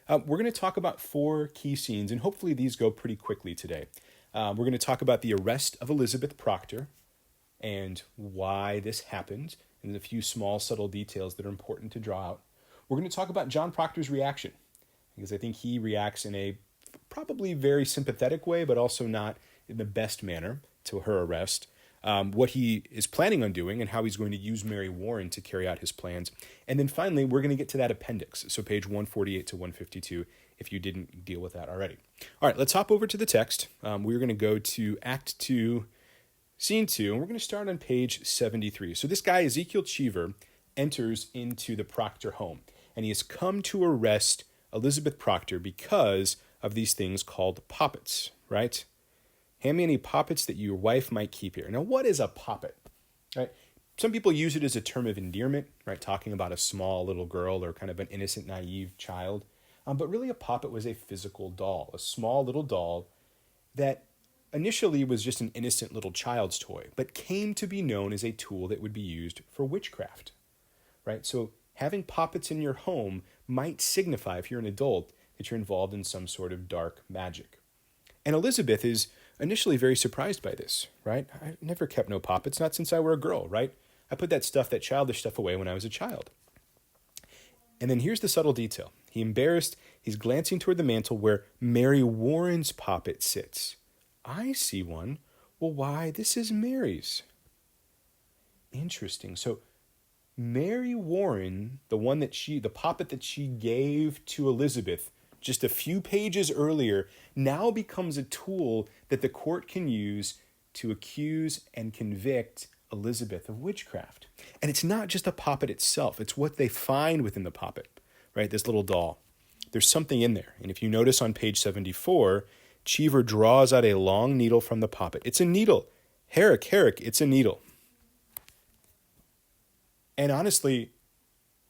We're going to talk about 4 key scenes, and hopefully these go pretty quickly today. We're going to talk about the arrest of Elizabeth Proctor and why this happened, and a few small, subtle details that are important to draw out. We're going to talk about John Proctor's reaction, because I think he reacts in a probably very sympathetic way, but also not in the best manner to her arrest. What he is planning on doing and how he's going to use Mary Warren to carry out his plans. And then finally, we're going to get to that appendix. So page 148 to 152, if you didn't deal with that already. All right, let's hop over to the text. We're going to go to Act 2, Scene 2, and we're going to start on page 73. So this guy, Ezekiel Cheever, enters into the Proctor home, and he has come to arrest Elizabeth Proctor because of these things called poppets, right? Hand me any poppets that your wife might keep here. Now, what is a poppet? Right? Some people use it as a term of endearment, right? Talking about a small little girl or kind of an innocent, naive child. But really, a poppet was a physical doll, a small little doll that initially was just an innocent little child's toy, but came to be known as a tool that would be used for witchcraft, right? So having poppets in your home might signify, if you're an adult, that you're involved in some sort of dark magic. And Elizabeth is initially very surprised by this, right? I never kept no poppets, not since I were a girl, right? I put that childish stuff away when I was a child. And then here's the subtle detail. He's glancing toward the mantel where Mary Warren's poppet sits. I see one. Well, why? This is Mary's. Interesting. So Mary Warren, the poppet that she gave to Elizabeth just a few pages earlier, now becomes a tool that the court can use to accuse and convict Elizabeth of witchcraft. And it's not just the poppet itself, it's what they find within the poppet, right? This little doll. There's something in there. And if you notice on page 74, Cheever draws out a long needle from the poppet. It's a needle. Herrick, it's a needle. And honestly,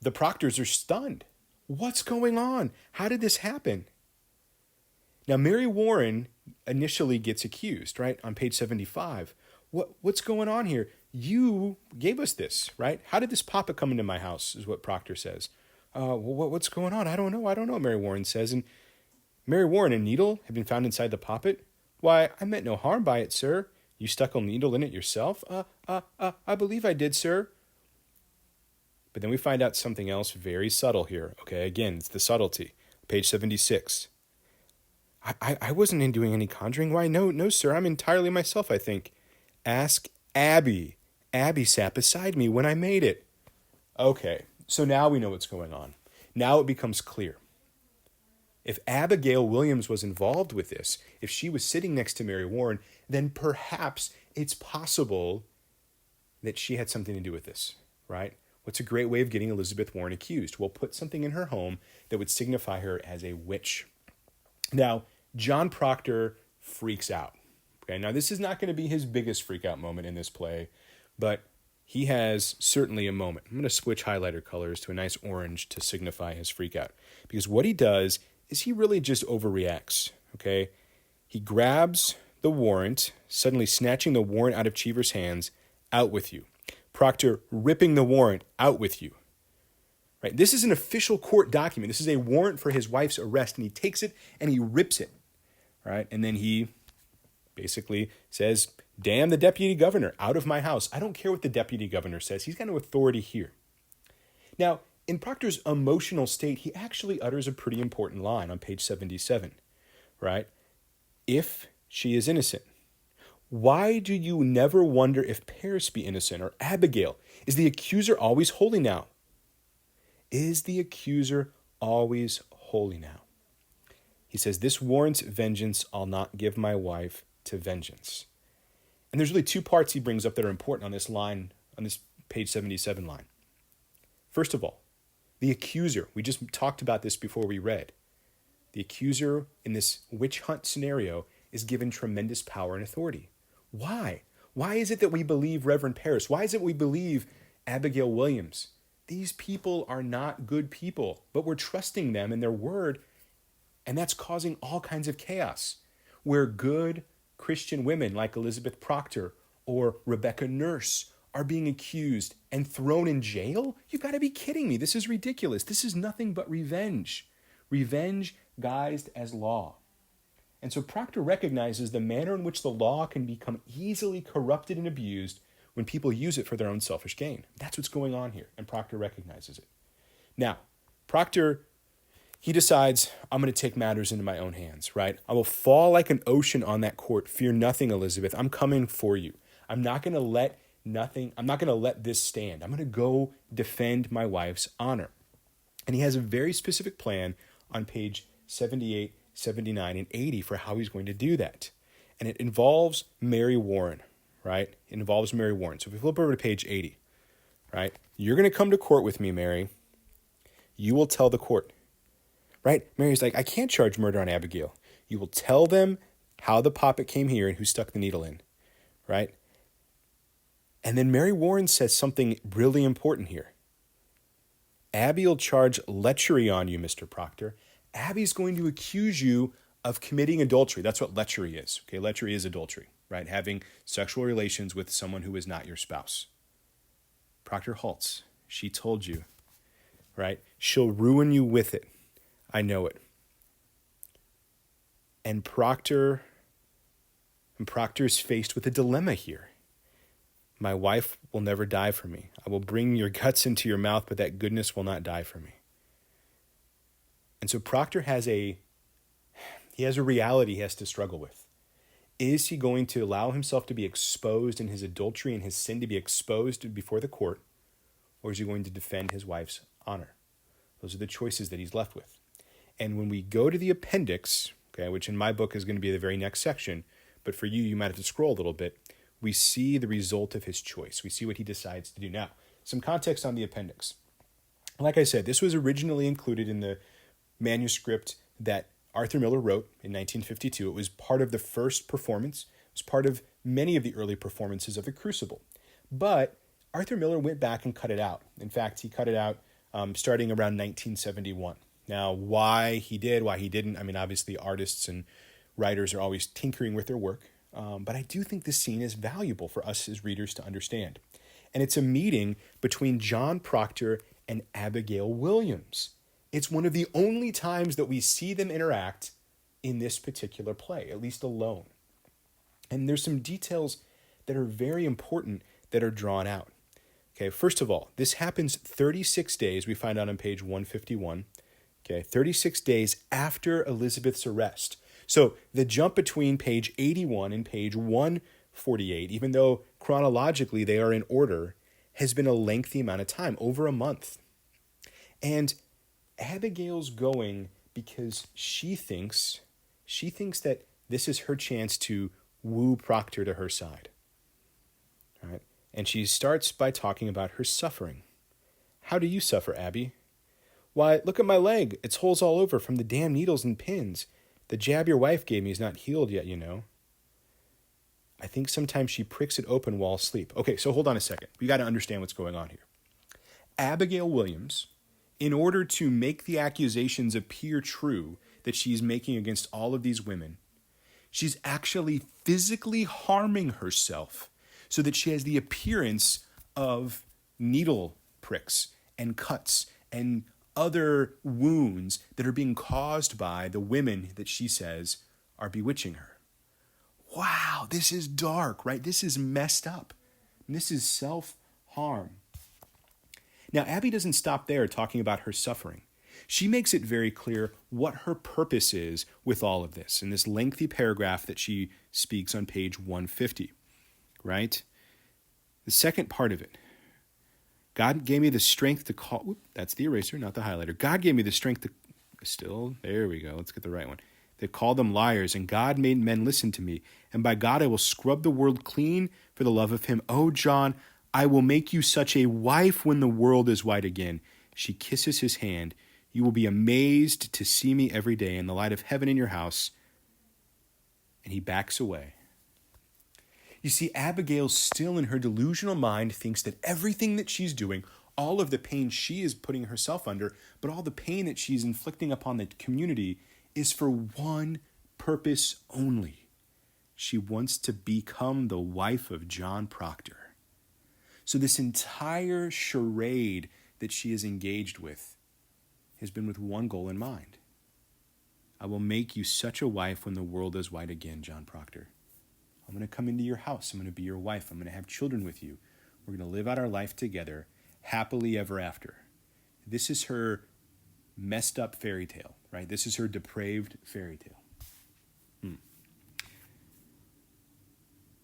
the Proctors are stunned. What's going on? How did this happen? Now, Mary Warren initially gets accused, right? On page 75. What's going on here? You gave us this, right? How did this poppet come into my house, is what Proctor says. What's going on? I don't know, Mary Warren says. And Mary Warren, a needle had been found inside the poppet? Why, I meant no harm by it, sir. You stuck a needle in it yourself? I believe I did, sir. But then we find out something else very subtle here. Okay, again, it's the subtlety. Page 76. I wasn't in doing any conjuring. Why, no, sir. I'm entirely myself, I think. Ask Abby. Abby sat beside me when I made it. Okay, so now we know what's going on. Now it becomes clear. If Abigail Williams was involved with this, if she was sitting next to Mary Warren, then perhaps it's possible that she had something to do with this, right? What's a great way of getting Elizabeth Warren accused? Well, put something in her home that would signify her as a witch. Now, John Proctor freaks out. Okay, now this is not going to be his biggest freak out moment in this play, but he has certainly a moment. I'm going to switch highlighter colors to a nice orange to signify his freak out. Because what he does is he really just overreacts, okay? He grabs the warrant, suddenly snatching the warrant out of Cheever's hands. Out with you. Proctor ripping the warrant. Out with you. Right? This is an official court document. This is a warrant for his wife's arrest, and he takes it and he rips it. Right? And then he basically says, damn the deputy governor, out of my house. I don't care what the deputy governor says. He's got no authority here. Now, in Proctor's emotional state, he actually utters a pretty important line on page 77, right? If she is innocent, why do you never wonder if Paris be innocent or Abigail? Is the accuser always holy now? Is the accuser always holy now? He says, this warrants vengeance. I'll not give my wife to vengeance. And there's really 2 parts he brings up that are important on this line, on this page 77 line. First of all, the accuser. We just talked about this before we read. The accuser in this witch hunt scenario is given tremendous power and authority. Why? Why is it that we believe Reverend Paris? Why is it we believe Abigail Williams? These people are not good people, but we're trusting them and their word, and that's causing all kinds of chaos. Where good Christian women like Elizabeth Proctor or Rebecca Nurse are being accused and thrown in jail? You've got to be kidding me. This is ridiculous. This is nothing but revenge. revenge guised as law. And so Proctor recognizes the manner in which the law can become easily corrupted and abused when people use it for their own selfish gain. That's what's going on here, and Proctor recognizes it. Now, Proctor, he decides, I'm going to take matters into my own hands, right? I will fall like an ocean on that court. Fear nothing, Elizabeth. I'm coming for you. I'm not going to let this stand. I'm going to go defend my wife's honor. And he has a very specific plan on page 78, 79, and 80 for how he's going to do that. And it involves Mary Warren, right? It involves Mary Warren. So if we flip over to page 80, right? You're going to come to court with me, Mary. You will tell the court, right? Mary's like, I can't charge murder on Abigail. You will tell them how the poppet came here and who stuck the needle in, right? And then Mary Warren says something really important here. Abby will charge lechery on you, Mr. Proctor. Abby's going to accuse you of committing adultery. That's what lechery is. Okay, lechery is adultery, right? Having sexual relations with someone who is not your spouse. Proctor halts. She told you, right? She'll ruin you with it. I know it. And Proctor's faced with a dilemma here. My wife will never die for me. I will bring your guts into your mouth, but that goodness will not die for me. And so Proctor has a reality he has to struggle with. Is he going to allow himself to be exposed in his adultery and his sin to be exposed before the court, or is he going to defend his wife's honor? Those are the choices that he's left with. And when we go to the appendix, okay, which in my book is going to be the very next section, but for you might have to scroll a little bit, we see the result of his choice. We see what he decides to do. Now, some context on the appendix. Like I said, this was originally included in the manuscript that Arthur Miller wrote in 1952. It was part of the first performance. It was part of many of the early performances of the Crucible. But Arthur Miller went back and cut it out. In fact, he cut it out starting around 1971. Now, why he did, why he didn't, I mean, obviously artists and writers are always tinkering with their work. But I do think this scene is valuable for us as readers to understand. And it's a meeting between John Proctor and Abigail Williams. It's one of the only times that we see them interact in this particular play, at least alone. And there's some details that are very important that are drawn out. Okay, first of all, this happens 36 days, we find out on page 151. Okay, 36 days after Elizabeth's arrest. So the jump between page 81 and page 148, even though chronologically they are in order, has been a lengthy amount of time, over a month. And Abigail's going because she thinks that this is her chance to woo Proctor to her side. All right? And she starts by talking about her suffering. How do you suffer, Abby? Why, look at my leg. It's holes all over from the damn needles and pins. The jab your wife gave me is not healed yet, you know. I think sometimes she pricks it open while asleep. Okay, so hold on a second. We got to understand what's going on here. Abigail Williams, in order to make the accusations appear true that she's making against all of these women, she's actually physically harming herself so that she has the appearance of needle pricks and cuts and other wounds that are being caused by the women that she says are bewitching her. Wow, this is dark, right? This is messed up. This is self-harm. Now, Abby doesn't stop there talking about her suffering. She makes it very clear what her purpose is with all of this in this lengthy paragraph that she speaks on page 150, right? The second part of it. God gave me the strength to call... that's the eraser, not the highlighter. God gave me the strength to... there we go. Let's get the right one. They called them liars, and God made men listen to me. And by God, I will scrub the world clean for the love of him. Oh, John, I will make you such a wife when the world is white again. She kisses his hand. You will be amazed to see me every day in the light of heaven in your house. And he backs away. You see, Abigail still in her delusional mind thinks that everything that she's doing, all of the pain she is putting herself under, but all the pain that she's inflicting upon the community is for one purpose only. She wants to become the wife of John Proctor. So this entire charade that she is engaged with has been with one goal in mind. will make you such a wife when the world is white again, John Proctor. I'm going to come into your house. I'm going to be your wife. I'm going to have children with you. We're going to live out our life together, happily ever after. This is her messed up fairy tale, right? This is her depraved fairy tale.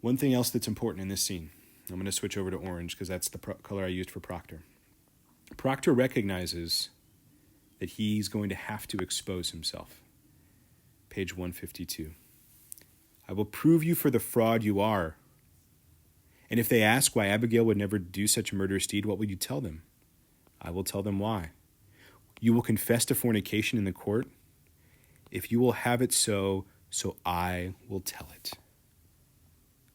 One thing else that's important in this scene, I'm going to switch over to orange because that's the color I used for Proctor. Proctor recognizes that he's going to have to expose himself. Page 152. I will prove you for the fraud you are. And if they ask why Abigail would never do such a murderous deed, what will you tell them? I will tell them why. You will confess to fornication in the court. If you will have it so I will tell it.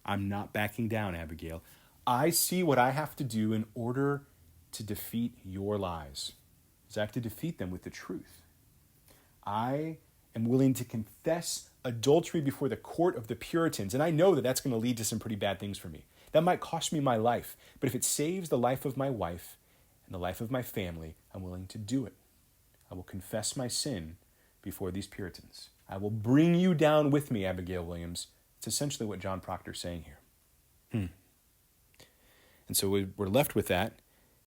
I'm not backing down, Abigail. I see what I have to do in order to defeat your lies. I have to defeat them with the truth. I am willing to confess adultery before the court of the Puritans, and I know that that's going to lead to some pretty bad things for me. That might cost me my life, but if it saves the life of my wife and the life of my family, I'm willing to do it. I will confess my sin before these Puritans. I will bring you down with me, Abigail Williams. It's essentially what John Proctor's saying here. And so we're left with that.